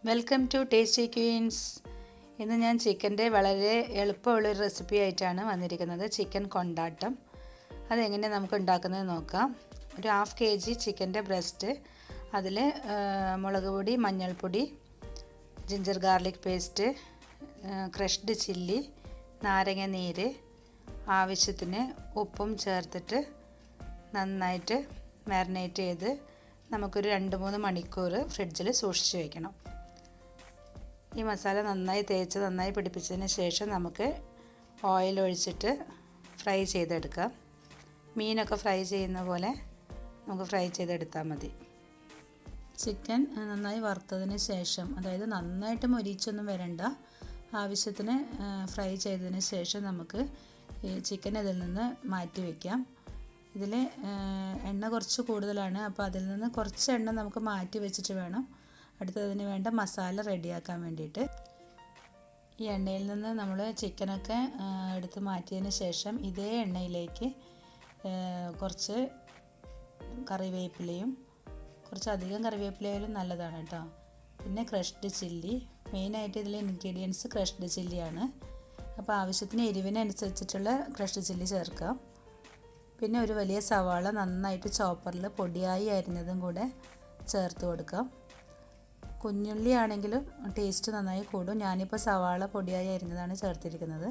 Welcome to tasty Queen's. ഇന്ന് ഞാൻ ചിക്കൻ്റെ വളരെ എളുപ്പമുള്ളൊരു റെസിപ്പി ആയിട്ടാണ് വന്നിരിക്കുന്നത്. ചിക്കൻ കൊണ്ടാട്ടം. അതെങ്ങനെ നമുക്ക് ഉണ്ടാക്കുന്നത് നോക്കാം. ഒരു 1/2 kg ചിക്കൻ്റെ ബ്രസ്റ്റ്, അതിൽ മുളക് പൊടി, മഞ്ഞൾപ്പൊടി, ginger garlic paste, crushed chilli, നാരങ്ങ നീര്, ആവശ്യത്തിന് ഉപ്പും ചേർത്തിട്ട് നന്നായിട്ട് മാരിനേറ്റ് ചെയ്ത് നമുക്കൊരു 2-3 മണിക്കൂർ ഫ്രിഡ്ജിൽ സൂക്ഷിച്ച് വയ്ക്കണം. ഈ മസാല നന്നായി തേച്ച് നന്നായി പിടിപ്പിച്ചതിന് ശേഷം നമുക്ക് ഓയിൽ ഒഴിച്ചിട്ട് ഫ്രൈ ചെയ്തെടുക്കാം. മീനൊക്കെ ഫ്രൈ ചെയ്യുന്ന പോലെ നമുക്ക് ഫ്രൈ ചെയ്തെടുത്താൽ മതി. ചിക്കൻ നന്നായി വറുത്തതിന് ശേഷം, അതായത് നന്നായിട്ട് മൊരിച്ചൊന്നും വരണ്ട, ആവശ്യത്തിന് ഫ്രൈ ചെയ്തതിന് ശേഷം നമുക്ക് ഈ ചിക്കൻ ഇതിൽ നിന്ന് മാറ്റി വയ്ക്കാം. ഇതിൽ എണ്ണ കുറച്ച് കൂടുതലാണ്, അപ്പോൾ അതിൽ നിന്ന് കുറച്ച് എണ്ണ നമുക്ക് മാറ്റി വെച്ചിട്ട് വേണം അടുത്തതിന് വേണ്ട മസാല റെഡിയാക്കാൻ വേണ്ടിയിട്ട്. ഈ എണ്ണയിൽ നിന്ന് നമ്മൾ ചിക്കനൊക്കെ എടുത്ത് മാറ്റിയതിന് ശേഷം ഇതേ എണ്ണയിലേക്ക് കുറച്ച് കറിവേപ്പിലയും, കുറച്ചധികം കറിവേപ്പിലയായാലും നല്ലതാണ് കേട്ടോ, പിന്നെ ക്രഷ്ഡ് ചില്ലി. മെയിനായിട്ട് ഇതിലെ ഇൻഗ്രീഡിയൻസ് ക്രഷ്ഡ് ചില്ലിയാണ്. അപ്പോൾ ആവശ്യത്തിന് എരിവിനനുസരിച്ചിട്ടുള്ള ക്രഷ്ഡ് ചില്ലി ചേർക്കാം. പിന്നെ ഒരു വലിയ സവാള നന്നായിട്ട് ചോപ്പറിൽ പൊടിയായി അരിഞ്ഞതും കൂടെ ചേർത്ത് കൊടുക്കാം. കുഞ്ഞുള്ളി ആണെങ്കിലും ടേസ്റ്റ് നന്നായി കൂടും. ഞാനിപ്പോൾ സവാള പൊടിയായി അരിഞ്ഞതാണ് ചേർത്തിരിക്കുന്നത്.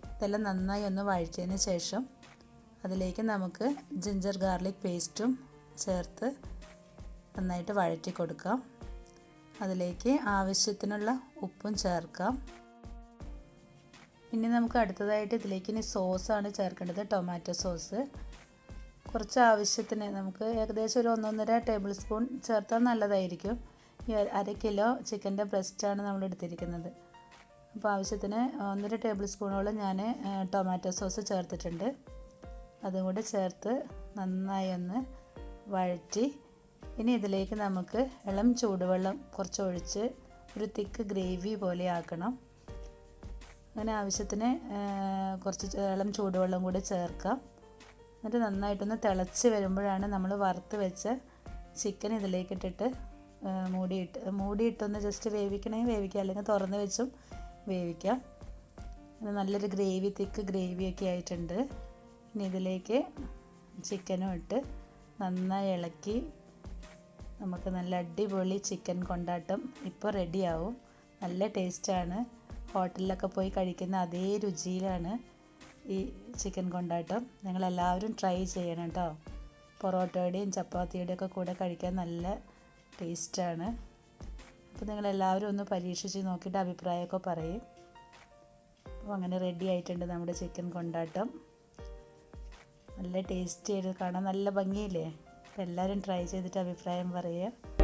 ഇതെല്ലാം നന്നായി ഒന്ന് വഴറ്റിയതിന് ശേഷം അതിലേക്ക് നമുക്ക് ജിഞ്ചർ ഗാർലിക് പേസ്റ്റും ചേർത്ത് നന്നായിട്ട് വഴറ്റി കൊടുക്കാം. അതിലേക്ക് ആവശ്യത്തിനുള്ള ഉപ്പും ചേർക്കാം. ഇനി നമുക്ക് അടുത്തതായിട്ട് ഇതിലേക്ക് ഇനി സോസാണ് ചേർക്കേണ്ടത്, ടൊമാറ്റോ സോസ്. കുറച്ച് ആവശ്യത്തിന് നമുക്ക് ഏകദേശം ഒരു 1-1.5 ടേബിൾ സ്പൂൺ ചേർത്താൽ നല്ലതായിരിക്കും. ഈ 1/2 കിലോ ചിക്കൻ്റെ ബ്രസ്റ്റാണ് നമ്മൾ എടുത്തിരിക്കുന്നത്. അപ്പോൾ ആവശ്യത്തിന് 1.5 ടേബിൾ സ്പൂണോളം ഞാൻ ടൊമാറ്റോ സോസ് ചേർത്തിട്ടുണ്ട്. അതും കൂടെ ചേർത്ത് നന്നായി ഒന്ന് വഴറ്റി ഇനി ഇതിലേക്ക് നമുക്ക് ഇളം ചൂടുവെള്ളം കുറച്ച് ഒഴിച്ച് ഒരു തിക്ക് ഗ്രേവി പോലെ ആക്കണം. അങ്ങനെ ആവശ്യത്തിന് കുറച്ച് ഇളം ചൂടുവെള്ളം കൂടി ചേർക്കാം. എന്നിട്ട് നന്നായിട്ടൊന്ന് തിളച്ച് വരുമ്പോഴാണ് നമ്മൾ വറുത്ത് വെച്ച ചിക്കൻ ഇതിലേക്ക് ഇട്ടിട്ട് മൂടിയിട്ടൊന്ന് ജസ്റ്റ് വേവിക്കണമെങ്കിൽ വേവിക്കാം, അല്ലെങ്കിൽ തുറന്ന് വെച്ചും വേവിക്കാം. നല്ലൊരു ഗ്രേവി, തിക്ക് ഗ്രേവിയൊക്കെ ആയിട്ടുണ്ട്. ഇനി ഇതിലേക്ക് ചിക്കനും ഇട്ട് നന്നായി ഇളക്കി നമുക്ക് നല്ല അടിപൊളി ചിക്കൻ കൊണ്ടാട്ടം ഇപ്പോൾ റെഡിയാവും. നല്ല ടേസ്റ്റാണ്. ഹോട്ടലിലൊക്കെ പോയി കഴിക്കുന്ന അതേ രുചിയിലാണ് ഈ ചിക്കൻ കൊണ്ടാട്ടം. നിങ്ങളെല്ലാവരും ട്രൈ ചെയ്യണം കേട്ടോ. പൊറോട്ടയുടെയും ചപ്പാത്തിയുടെയും ഒക്കെ കൂടെ കഴിക്കാൻ നല്ല ടേസ്റ്റാണ്. അപ്പോൾ നിങ്ങളെല്ലാവരും ഒന്ന് പരീക്ഷിച്ച് നോക്കിയിട്ട് അഭിപ്രായമൊക്കെ പറയും. അപ്പോൾ അങ്ങനെ റെഡി ആയിട്ടുണ്ട് നമ്മുടെ ചിക്കൻ കൊണ്ടാട്ടം. നല്ല ടേസ്റ്റി ആയിട്ട് കാണാൻ നല്ല ഭംഗിയില്ലേ. അപ്പോൾ എല്ലാവരും ട്രൈ ചെയ്തിട്ട് അഭിപ്രായം പറയുക.